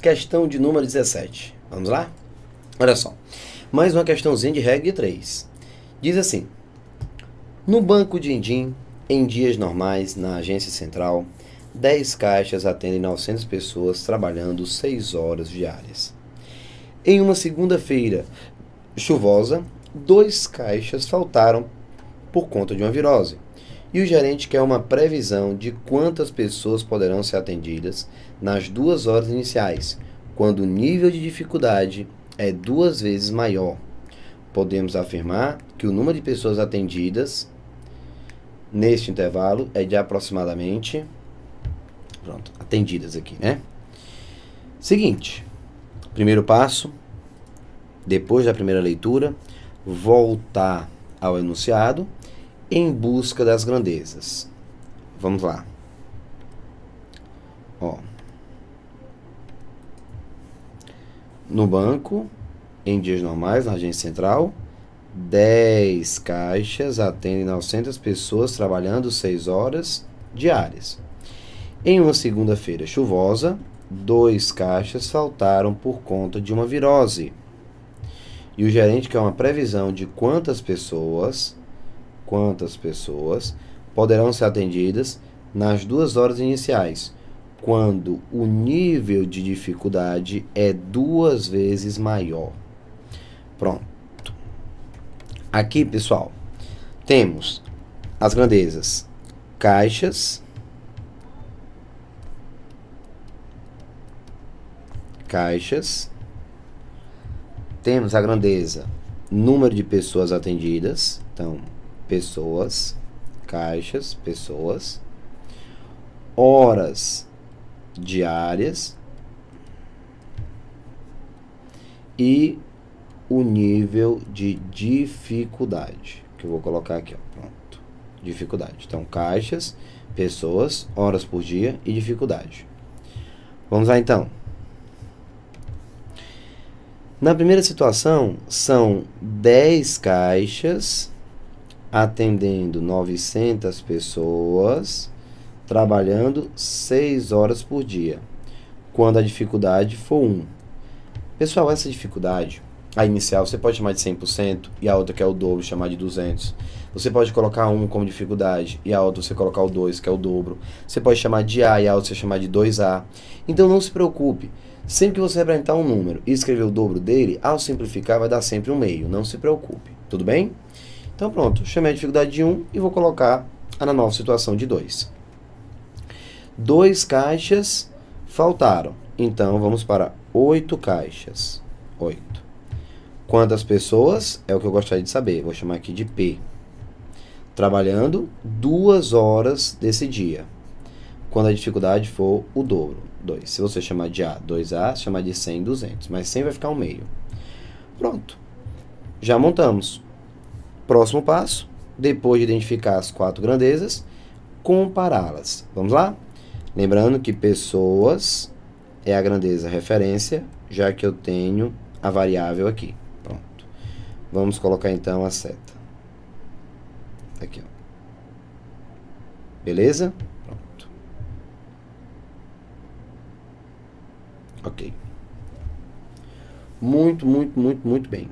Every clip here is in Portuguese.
Questão de número 17. Vamos lá? Olha só. Mais uma questãozinha de regra de 3. Diz assim: no Banco Dindim, em dias normais, na agência central, 10 caixas atendem 900 pessoas trabalhando 6 horas diárias. Em uma segunda-feira chuvosa, 2 caixas faltaram por conta de uma virose. E o gerente quer uma previsão de quantas pessoas poderão ser atendidas nas 2 horas iniciais, quando o nível de dificuldade é 2 vezes maior. Podemos afirmar que o número de pessoas atendidas neste intervalo é de aproximadamente... Pronto, atendidas aqui, né? Seguinte, primeiro passo, depois da primeira leitura, voltar ao enunciado em busca das grandezas. Vamos lá. Ó. No banco, em dias normais, na agência central, 10 caixas atendem 900 pessoas trabalhando 6 horas diárias. Em uma segunda-feira chuvosa, 2 caixas faltaram por conta de uma virose. E o gerente quer uma previsão de quantas pessoas poderão ser atendidas nas 2 horas iniciais, quando o nível de dificuldade é 2 vezes maior. Pronto. Aqui, pessoal, temos as grandezas caixas, temos a grandeza número de pessoas atendidas, então, pessoas, caixas, pessoas, horas diárias e o nível de dificuldade, que eu vou colocar aqui, ó, pronto, dificuldade. Então, caixas, pessoas, horas por dia e dificuldade. Vamos lá, então. Na primeira situação, são 10 caixas atendendo 900 pessoas, trabalhando 6 horas por dia, quando a dificuldade for 1. Pessoal, essa dificuldade, a inicial, você pode chamar de 100% e a outra, que é o dobro, chamar de 200. Você pode colocar 1 como dificuldade e a outra você colocar o 2, que é o dobro. Você pode chamar de A e a outra você chamar de 2A. Então não se preocupe. Sempre que você representar um número e escrever o dobro dele, ao simplificar vai dar sempre um meio. Não se preocupe. Tudo bem? Então pronto, chamei a dificuldade de 1 e vou colocar na nova situação de 2. 2 caixas faltaram. Então vamos para 8 caixas. 8. Quantas pessoas? É o que eu gostaria de saber. Vou chamar aqui de P. Trabalhando 2 horas desse dia. Quando a dificuldade for o dobro, 2. Se você chamar de A, 2A, se chamar de 100, 200. Mas 100 vai ficar um meio. Pronto. Já montamos. Próximo passo, depois de identificar as 4 grandezas, compará-las. Vamos lá? Lembrando que pessoas é a grandeza referência, já que eu tenho a variável aqui. Pronto. Vamos colocar então a seta. Aqui, ó. Beleza? Pronto. Ok. Muito bem.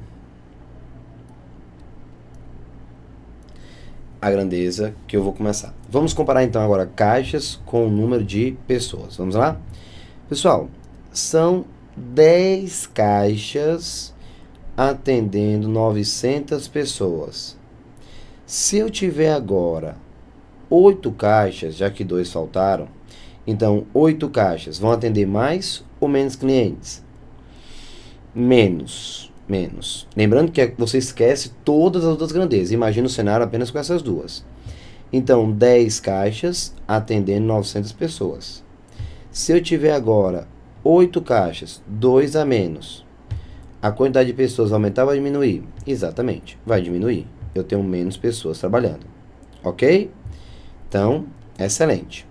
A grandeza que eu vou começar. Vamos comparar então agora caixas com o número de pessoas. Vamos lá? Pessoal, são 10 caixas atendendo 900 pessoas. Se eu tiver agora 8 caixas, já que 2 faltaram, então 8 caixas vão atender mais ou menos clientes? Menos. Lembrando que você esquece todas as outras grandezas. Imagina o cenário apenas com essas 2. Então, 10 caixas atendendo 900 pessoas. Se eu tiver agora 8 caixas, 2 a menos, a quantidade de pessoas vai aumentar ou vai diminuir? Exatamente, vai diminuir. Eu tenho menos pessoas trabalhando. Ok? Então, excelente.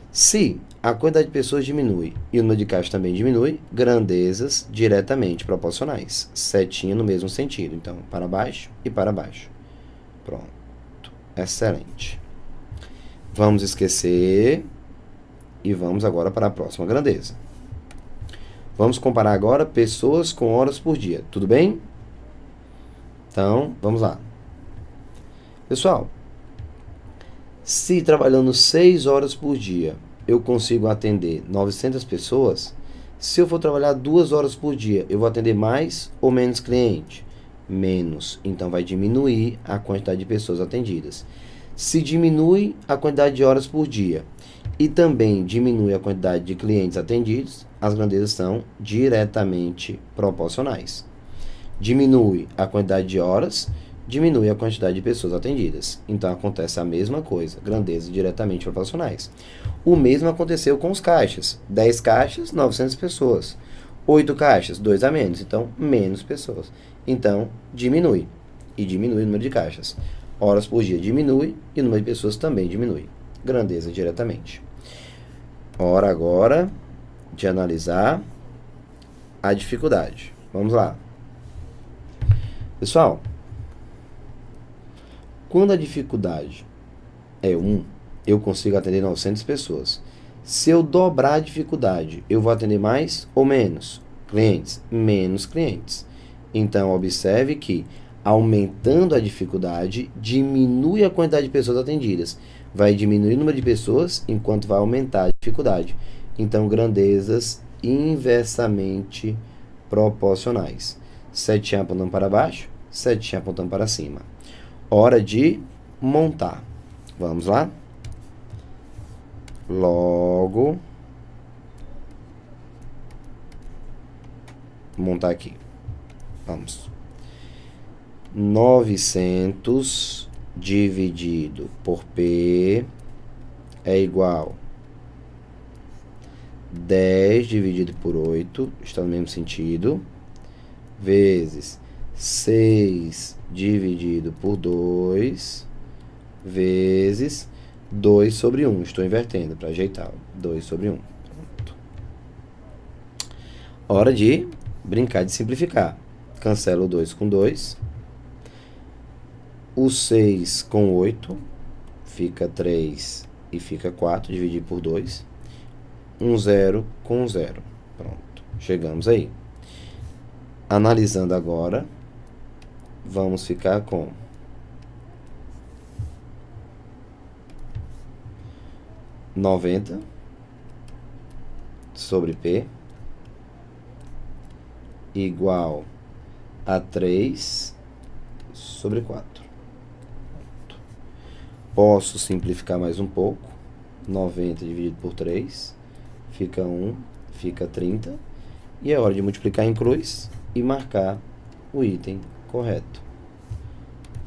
Se a quantidade de pessoas diminui e o número de caixas também diminui, grandezas diretamente proporcionais. Setinha no mesmo sentido. Então, para baixo e para baixo. Pronto. Excelente. Vamos esquecer e vamos agora para a próxima grandeza. Vamos comparar agora pessoas com horas por dia, tudo bem? Então, vamos lá. Pessoal, se trabalhando 6 horas por dia, eu consigo atender 900 pessoas, se eu for trabalhar 2 horas por dia, eu vou atender mais ou menos cliente? Menos. Então, vai diminuir a quantidade de pessoas atendidas. Se diminui a quantidade de horas por dia e também diminui a quantidade de clientes atendidos, as grandezas são diretamente proporcionais. Diminui a quantidade de horas, diminui a quantidade de pessoas atendidas. Então, acontece a mesma coisa, grandezas diretamente proporcionais. O mesmo aconteceu com os caixas. 10 caixas, 900 pessoas. 8 caixas, 2 a menos. Então, menos pessoas. Então, diminui. E diminui o número de caixas. Horas por dia diminui e o número de pessoas também diminui. Grandeza diretamente. Hora agora de analisar a dificuldade. Vamos lá. Pessoal, quando a dificuldade é 1, eu consigo atender 900 pessoas. Se eu dobrar a dificuldade, eu vou atender mais ou menos clientes? Menos clientes. Então, observe que, aumentando a dificuldade, diminui a quantidade de pessoas atendidas. Vai diminuir o número de pessoas, enquanto vai aumentar a dificuldade. Então, grandezas inversamente proporcionais. Setinha apontando para baixo, setinha apontando para cima. Hora de montar. Vamos lá? Logo, montar aqui. Vamos. 900 dividido por P é igual 10 dividido por 8, está no mesmo sentido, vezes 6 dividido por 2, vezes 2 sobre 1. Estou invertendo para ajeitar. 2 sobre 1. Pronto. Hora de brincar de simplificar. Cancelo o 2 com 2. O 6 com 8. Fica 3 e fica 4. Dividir por 2. 0 com 0. Pronto. Chegamos aí. Analisando agora, vamos ficar com 90 sobre P igual a 3 sobre 4. Posso simplificar mais um pouco. 90 dividido por 3 fica 1, fica 30. E é hora de multiplicar em cruz e marcar o item correto.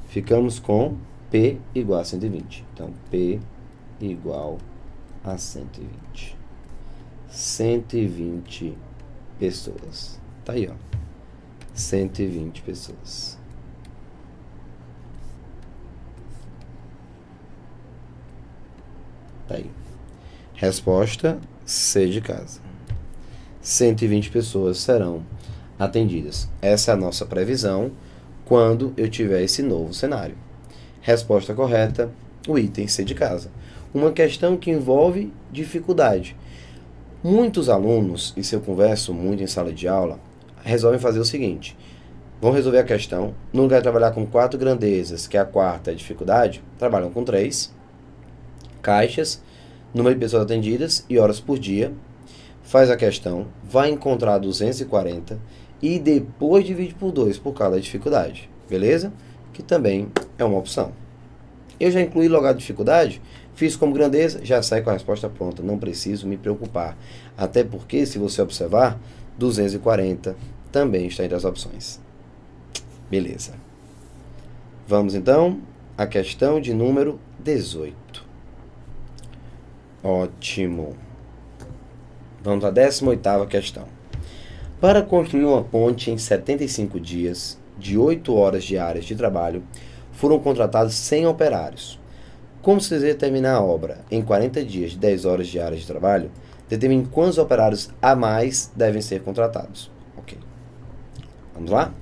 Ficamos com P igual a 120. Então, P igual a 120. 120 pessoas. Tá aí, ó. 120 pessoas. Tá aí. Resposta C de casa. 120 pessoas serão atendidas. Essa é a nossa previsão quando eu tiver esse novo cenário. Resposta correta, o item C de casa. Uma questão que envolve dificuldade. Muitos alunos, isso eu converso muito em sala de aula, resolvem fazer o seguinte: vão resolver a questão, no lugar de trabalhar com 4 grandezas, que é a quarta é a dificuldade, trabalham com 3 caixas, número de pessoas atendidas e horas por dia, faz a questão, vai encontrar 240 e depois divide por 2 por causa da dificuldade, beleza? Que também é uma opção. Eu já incluí logo a dificuldade, fiz como grandeza, já sai com a resposta pronta, não preciso me preocupar. Até porque, se você observar, 240 também está entre as opções. Beleza. Vamos então à questão de número 18. Ótimo. Vamos à 18ª questão. Para construir uma ponte em 75 dias, de 8 horas diárias de trabalho, foram contratados 100 operários. Como se determinar a obra em 40 dias de 10 horas diárias de trabalho, determine quantos operários a mais devem ser contratados. Ok. Vamos lá?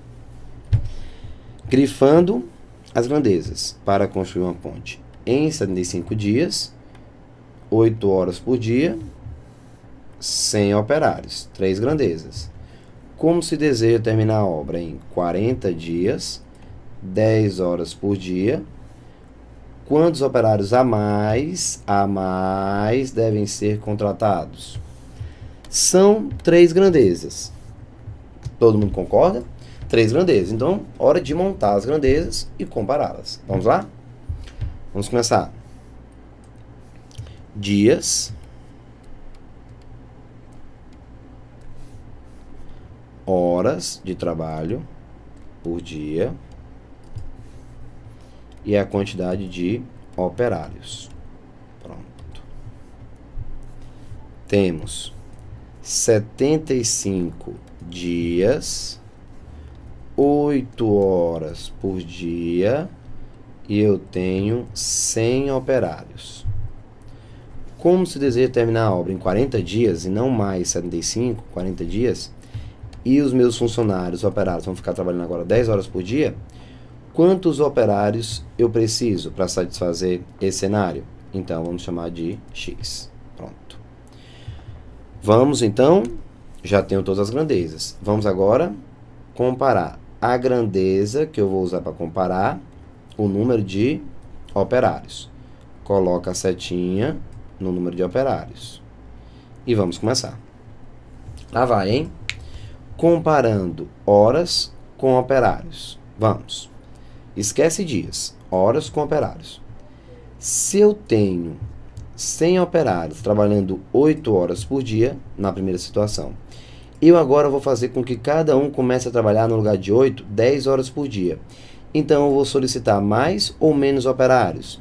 Grifando as grandezas. Para construir uma ponte em 75 dias, 8 horas por dia, 100 operários, 3 grandezas. Como se deseja terminar a obra em 40 dias, 10 horas por dia, quantos operários a mais devem ser contratados? São 3 grandezas. Todo mundo concorda? 3 grandezas. Então, hora de montar as grandezas e compará-las. Vamos lá? Vamos começar. Dias, horas de trabalho por dia e a quantidade de operários. Pronto. Temos 75 dias, 8 horas por dia e eu tenho 100 operários. Como se deseja terminar a obra em 40 dias e não mais 75, 40 dias, e os meus funcionários, operários, vão ficar trabalhando agora 10 horas por dia, quantos operários eu preciso para satisfazer esse cenário? Então, vamos chamar de X. Pronto. Vamos, então, já tenho todas as grandezas. Vamos agora comparar a grandeza que eu vou usar para comparar o número de operários. Coloca a setinha no número de operários. E vamos começar. Lá vai, hein? Comparando horas com operários. Vamos. Esquece dias. Horas com operários. Se eu tenho 100 operários trabalhando 8 horas por dia, na primeira situação, eu agora vou fazer com que cada um comece a trabalhar no lugar de 8, 10 horas por dia. Então, eu vou solicitar mais ou menos operários?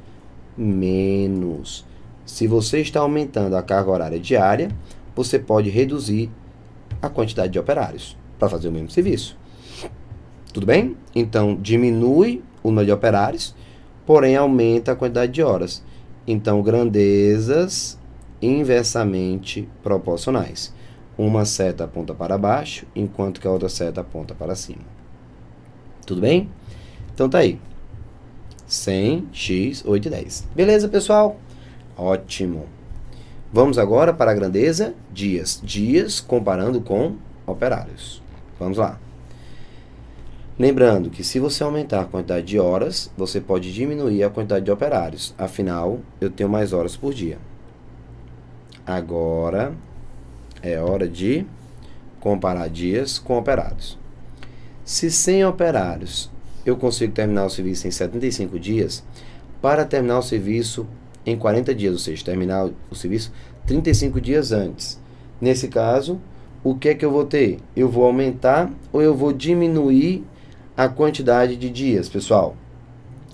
Menos. Se você está aumentando a carga horária diária, você pode reduzir a quantidade de operários para fazer o mesmo serviço. Tudo bem? Então, diminui o número de operários, porém aumenta a quantidade de horas. Então, grandezas inversamente proporcionais. Uma seta aponta para baixo, enquanto que a outra seta aponta para cima. Tudo bem? Então, tá aí. 100, x, 8 e 10. Beleza, pessoal? Ótimo. Vamos agora para a grandeza dias. Dias comparando com operários. Vamos lá. Lembrando que se você aumentar a quantidade de horas, você pode diminuir a quantidade de operários. Afinal, eu tenho mais horas por dia. Agora é hora de comparar dias com operários. Se 100 operários eu consigo terminar o serviço em 75 dias, para terminar o serviço em 40 dias, ou seja, terminar o serviço 35 dias antes. Nesse caso, o que é que eu vou ter? Eu vou aumentar ou eu vou diminuir a quantidade de dias, pessoal?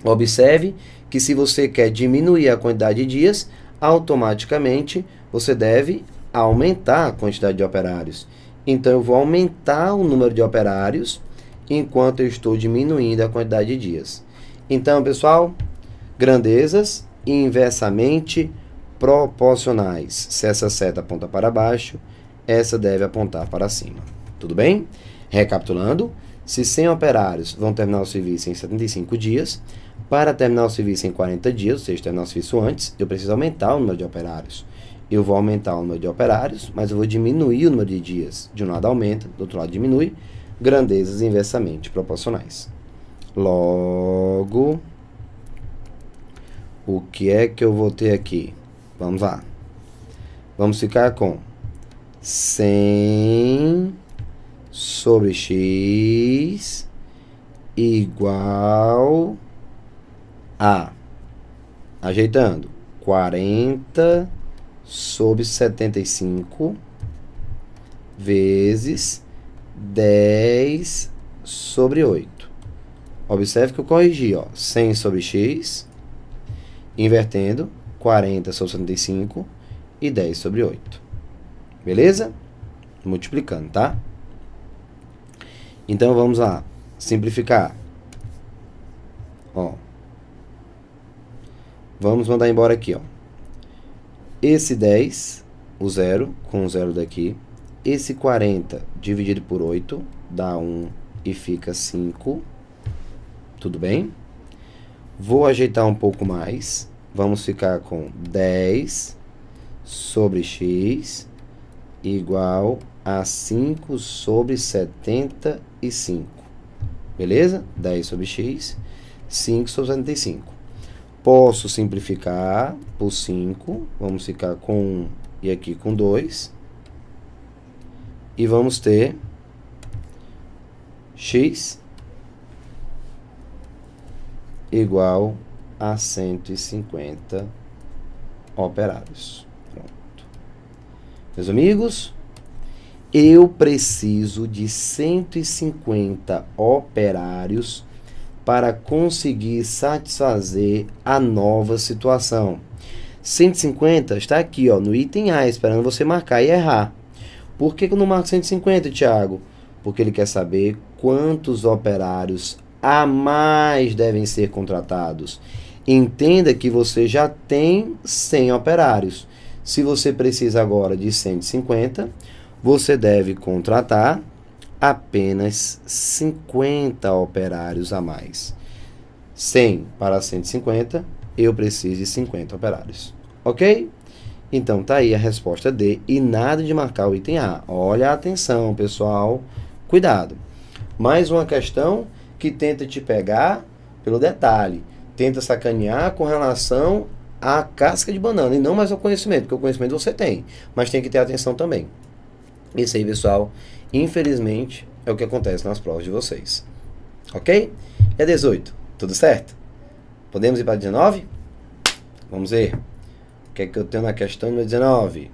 Observe que se você quer diminuir a quantidade de dias, automaticamente você deve aumentar a quantidade de operários. Então, eu vou aumentar o número de operários enquanto eu estou diminuindo a quantidade de dias. Então, pessoal, grandezas inversamente proporcionais. Se essa seta aponta para baixo, essa deve apontar para cima. Tudo bem? Recapitulando, se 100 operários vão terminar o serviço em 75 dias, para terminar o serviço em 40 dias, ou seja, terminar o serviço antes, eu preciso aumentar o número de operários. Eu vou aumentar o número de operários, mas eu vou diminuir o número de dias. De um lado aumenta, do outro lado diminui. Grandezas inversamente proporcionais. Logo, o que é que eu vou ter aqui? Vamos lá. Vamos ficar com 100 sobre x igual a, ajeitando, 40 sobre 75 vezes 10 sobre 8. Observe que eu corrigi, ó, 100 sobre x, invertendo, 40 sobre 75 e 10 sobre 8. Beleza? Multiplicando, tá? Então, vamos lá. Simplificar. Ó. Vamos mandar embora aqui, ó. Esse 10, o 0, com o 0 daqui. Esse 40 dividido por 8 dá 1 e fica 5. Tudo bem? Vou ajeitar um pouco mais. Vamos ficar com 10 sobre x igual a 5 sobre 75. Beleza? 10 sobre x, 5 sobre 75. Posso simplificar por 5. Vamos ficar com 1 e aqui com 2. E vamos ter x igual a 150 operários. Pronto. Meus amigos, eu preciso de 150 operários para conseguir satisfazer a nova situação. 150 está aqui, ó, no item A, esperando você marcar e errar. Por que eu não marco 150, Thiago? Porque ele quer saber quantos operários a mais devem ser contratados. Entenda que você já tem 100 operários. Se você precisa agora de 150, você deve contratar apenas 50 operários a mais. 100 para 150, eu preciso de 50 operários. Ok? Então, tá aí a resposta D e nada de marcar o item A. Olha a atenção, pessoal. Cuidado. Mais uma questão que tenta te pegar pelo detalhe. Tenta sacanear com relação à casca de banana e não mais ao conhecimento, porque o conhecimento você tem, mas tem que ter atenção também. Isso aí, pessoal, infelizmente, é o que acontece nas provas de vocês. Ok? É 18. Tudo certo? Podemos ir para 19? Vamos ver. O que é que eu tenho na questão número 19?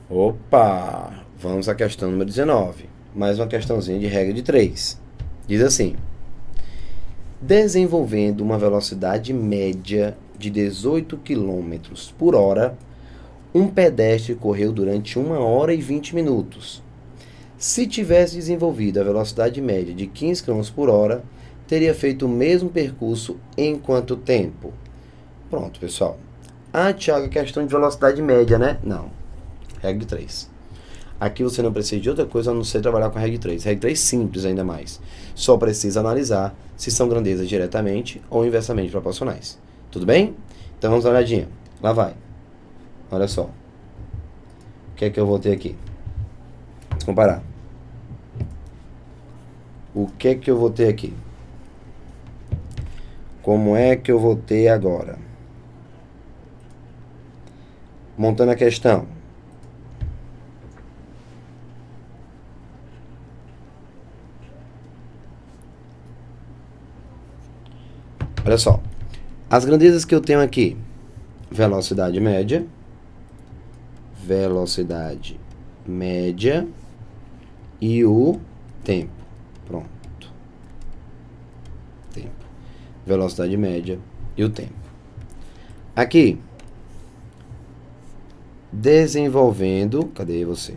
Opa! Vamos à questão número 19. Mais uma questãozinha de regra de 3. Diz assim: desenvolvendo uma velocidade média de 18 km por hora, um pedestre correu durante 1 hora e 20 minutos. Se tivesse desenvolvido a velocidade média de 15 km por hora, teria feito o mesmo percurso em quanto tempo? Pronto, pessoal. Ah, Thiago, questão de velocidade média, né? Não. Regra de 3. Aqui você não precisa de outra coisa a não ser trabalhar com a regra de 3. Regra de 3 simples ainda mais. Só precisa analisar se são grandezas diretamente ou inversamente proporcionais. Tudo bem? Então vamos dar uma olhadinha. Lá vai. Olha só. O que é que eu vou ter aqui? Vamos comparar. O que é que eu vou ter aqui? Como é que eu vou ter agora? Montando a questão. Olha só. As grandezas que eu tenho aqui. Velocidade média. Velocidade média. E o tempo. Pronto. Tempo. Velocidade média e o tempo. Aqui. Desenvolvendo. Cadê você?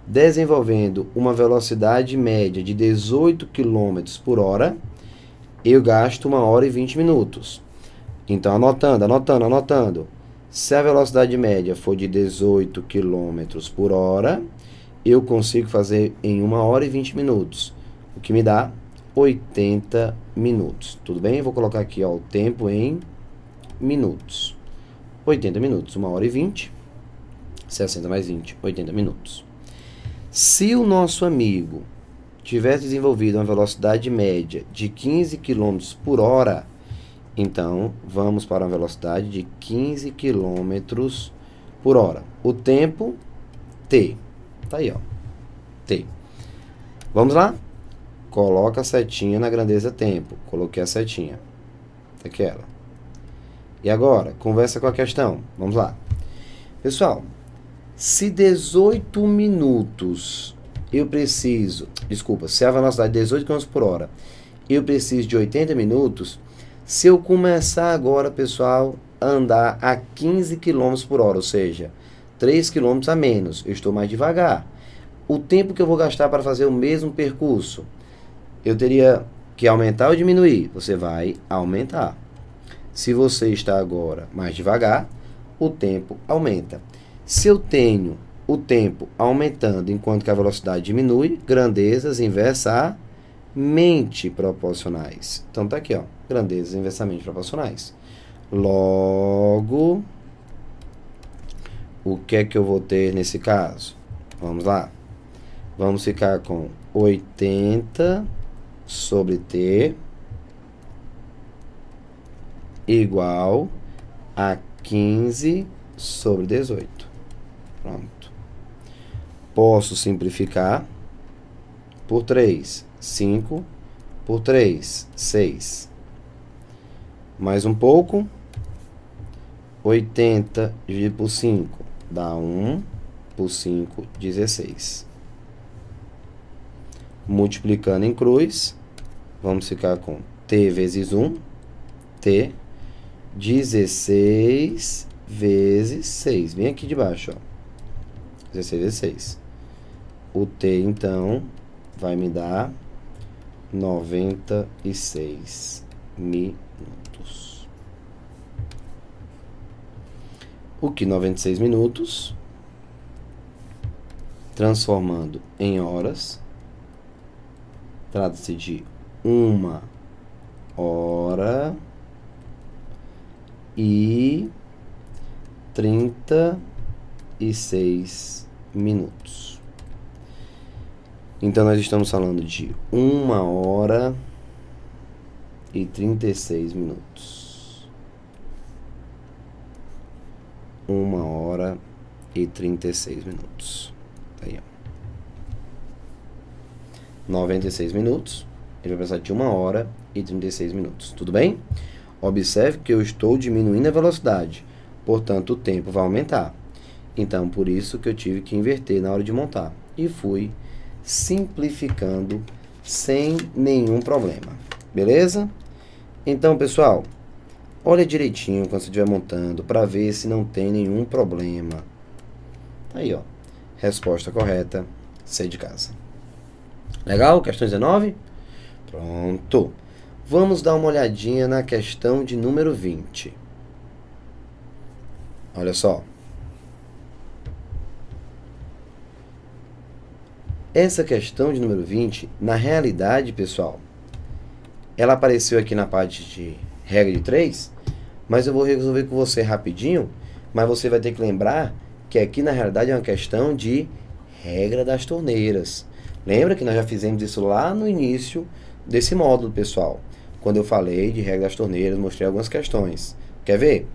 Desenvolvendo uma velocidade média de 18 km por hora. Eu gasto 1 hora e 20 minutos. Então, anotando. Se a velocidade média for de 18 km por hora, eu consigo fazer em 1 hora e 20 minutos. O que me dá 80 minutos. Tudo bem? Eu vou colocar aqui, ó, o tempo em minutos. 80 minutos, 1 hora e 20. 60 mais 20, 80 minutos. Se o nosso amigo tivesse desenvolvido uma velocidade média de 15 km por hora, então vamos para uma velocidade de 15 km por hora. O tempo, T. Tá aí, ó. T. Vamos lá? Coloca a setinha na grandeza tempo. Coloquei a setinha. Tá aqui ela. E agora, conversa com a questão. Vamos lá. Pessoal, se 18 minutos eu preciso... Desculpa, se a velocidade é 18 km por hora, eu preciso de 80 minutos. Se eu começar agora, pessoal, a andar a 15 km por hora, ou seja, 3 km a menos, eu estou mais devagar. O tempo que eu vou gastar para fazer o mesmo percurso, eu teria que aumentar ou diminuir? Você vai aumentar. Se você está agora mais devagar, o tempo aumenta. Se eu tenho o tempo aumentando enquanto que a velocidade diminui, grandezas inversamente proporcionais. Então tá aqui, ó, grandezas inversamente proporcionais. Logo, o que é que eu vou ter nesse caso? Vamos lá. Vamos ficar com 80 sobre T igual a 15 sobre 18. Pronto. Posso simplificar por 3. 5 por 3, 6. Mais um pouco. 80 dividido por 5 dá 1. Por 5, 16. Multiplicando em cruz, vamos ficar com T vezes 1. T. 16 vezes 6. Vem aqui de baixo, ó. 16 vezes 6. O T, então, vai me dar 96 minutos. O que 96 minutos, transformando em horas, trata-se de 1 hora e 36 minutos. Então, nós estamos falando de 1 hora e 36 minutos. 1 hora e 36 minutos. Tá aí, ó. 96 minutos. Ele vai precisar de 1 hora e 36 minutos. Tudo bem? Observe que eu estou diminuindo a velocidade. Portanto, o tempo vai aumentar. Então, por isso que eu tive que inverter na hora de montar. E fui simplificando sem nenhum problema. Beleza? Então, pessoal, olha direitinho quando você estiver montando para ver se não tem nenhum problema. Aí, ó. Resposta correta, C de casa. Legal? Questão 19? Pronto. Vamos dar uma olhadinha na questão de número 20. Olha só. Essa questão de número 20, na realidade, pessoal, ela apareceu aqui na parte de regra de 3, mas eu vou resolver com você rapidinho, mas você vai ter que lembrar que aqui na realidade é uma questão de regra das torneiras. Lembra que nós já fizemos isso lá no início desse módulo, pessoal? Quando eu falei de regra das torneiras, mostrei algumas questões. Quer ver?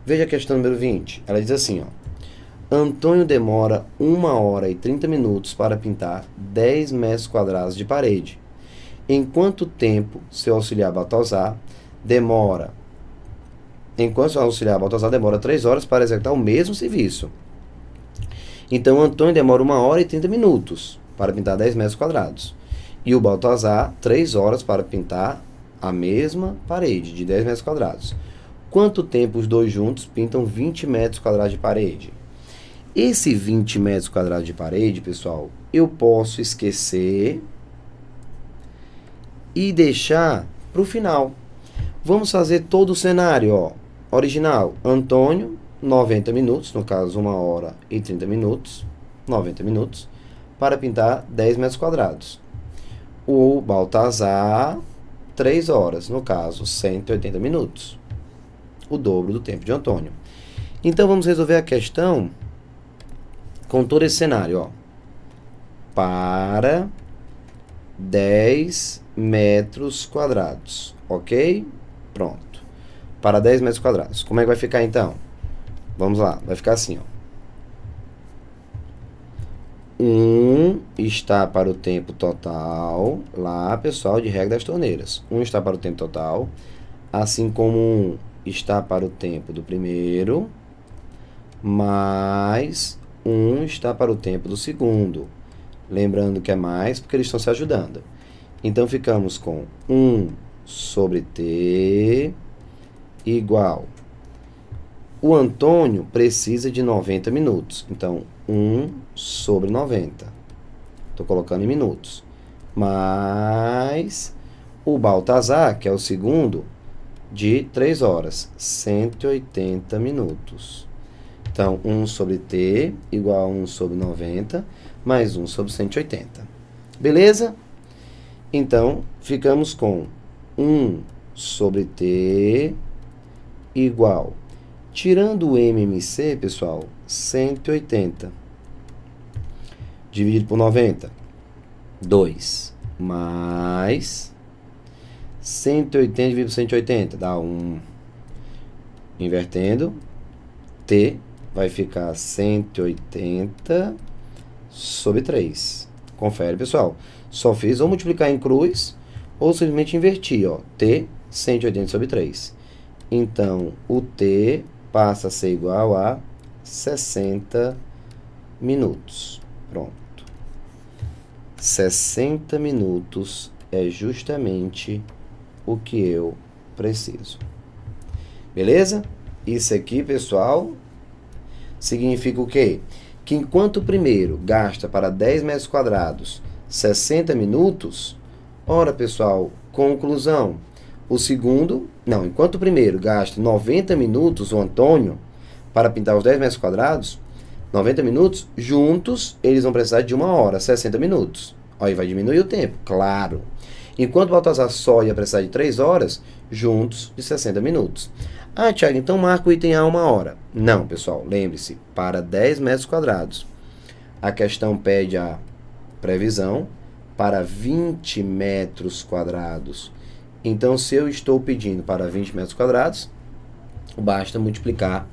Veja a questão número 20. Ela diz assim, ó. Antônio demora 1 hora e 30 minutos para pintar 10 metros quadrados de parede. Em quanto tempo seu auxiliar Baltazar demora 3 horas para executar o mesmo serviço. Então, Antônio demora 1 hora e 30 minutos para pintar 10 metros quadrados. E o Baltazar, 3 horas para pintar a mesma parede de 10 metros quadrados. Quanto tempo os dois juntos pintam 20 metros quadrados de parede? Esse 20 metros quadrados de parede, pessoal, eu posso esquecer e deixar para o final. Vamos fazer todo o cenário, ó. Original, Antônio, 90 minutos, no caso 1 hora e 30 minutos, 90 minutos, para pintar 10 metros quadrados. O Baltazar, 3 horas, no caso 180 minutos, o dobro do tempo de Antônio. Então, vamos resolver a questão com todo esse cenário, ó. Para 10 metros quadrados, ok? Pronto. Para 10 metros quadrados. Como é que vai ficar, então? Vamos lá, vai ficar assim, ó. 1 está para o tempo total, lá, pessoal, de regra das torneiras. 1 está para o tempo total, assim como 1 está para o tempo do primeiro, mais 1 está para o tempo do segundo. Lembrando que é mais porque eles estão se ajudando. Então, ficamos com 1 sobre T igual. O Antônio precisa de 90 minutos. Então, 1 sobre 90. Estou colocando em minutos. Mais o Baltazar, que é o segundo, de 3 horas. 180 minutos. Então, 1 sobre T igual a 1 sobre 90, mais 1 sobre 180. Beleza? Então, ficamos com 1 sobre T igual Tirando o MMC, pessoal, 180. Dividido por 90. 2. Mais 180 dividido por 180. Dá 1. Invertendo. T vai ficar 180 sobre 3. Confere, pessoal. Só fiz ou multiplicar em cruz ou simplesmente invertir, ó. T, 180 sobre 3. Então, o T passa a ser igual a 60 minutos. Pronto. 60 minutos é justamente o que eu preciso. Beleza? Isso aqui, pessoal, significa o quê? Que enquanto o primeiro gasta para 10 metros quadrados 60 minutos, ora, pessoal, conclusão, o segundo, não, enquanto o primeiro gasta 90 minutos, o Antônio, para pintar os 10 metros quadrados, 90 minutos, juntos, eles vão precisar de 1 hora, 60 minutos. Aí vai diminuir o tempo, claro. Enquanto o Baltazar só ia precisar de 3 horas, juntos, de 60 minutos. Ah, Thiago, então marca o item A 1 hora. Não, pessoal, lembre-se, para 10 metros quadrados. A questão pede a previsão para 20 metros quadrados. Então, se eu estou pedindo para 20 metros quadrados, basta multiplicar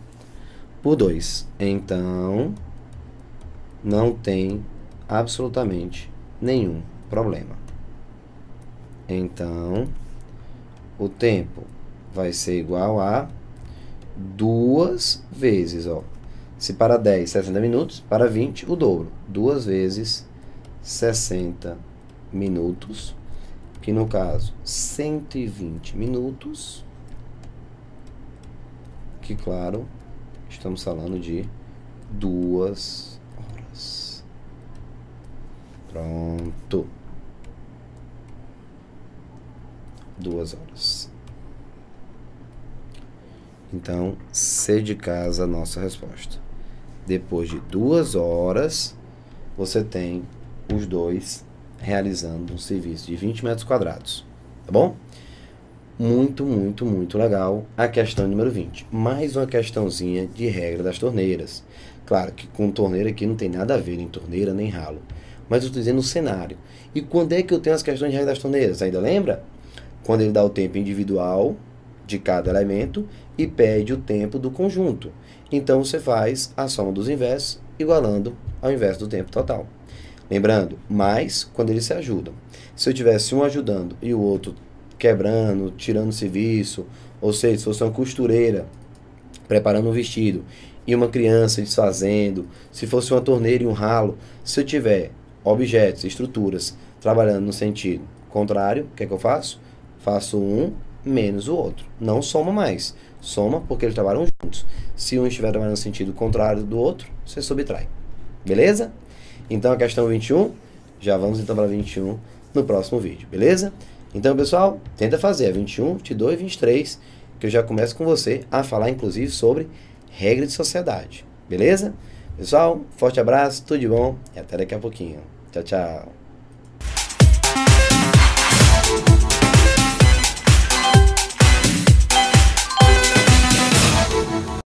por 2. Então, não tem absolutamente nenhum problema. Então, o tempo vai ser igual a 2 vezes, ó. Se para 10, 60 minutos, para 20, o dobro. 2 vezes 60 minutos, que no caso, 120 minutos, que claro, estamos falando de 2 horas. Pronto. 2 horas. Então, C de casa a nossa resposta. Depois de 2 horas, você tem os dois realizando um serviço de 20 metros quadrados. Tá bom? Muito, muito, muito legal a questão número 20. Mais uma questãozinha de regra das torneiras. Claro que com torneira aqui não tem nada a ver, nem torneira, nem ralo. Mas eu estou dizendo o cenário. E quando é que eu tenho as questões de regra das torneiras? Ainda lembra? Quando ele dá o tempo individual de cada elemento e pede o tempo do conjunto. Então, você faz a soma dos inversos igualando ao inverso do tempo total. Lembrando, mais quando eles se ajudam. Se eu tivesse um ajudando e o outro quebrando, tirando serviço, ou seja, se fosse uma costureira preparando um vestido e uma criança desfazendo, se fosse uma torneira e um ralo, se eu tiver objetos, estruturas trabalhando no sentido contrário, o que é que eu faço? Faço um menos o outro. Não soma mais. Soma porque eles trabalham juntos. Se um estiver trabalhando no sentido contrário do outro, você subtrai. Beleza? Então a questão 21, já vamos então para 21 no próximo vídeo. Beleza? Então, pessoal, tenta fazer a 21, 22 e 23, que eu já começo com você a falar, inclusive, sobre regra de sociedade. Beleza? Pessoal, forte abraço, tudo de bom e até daqui a pouquinho. Tchau, tchau.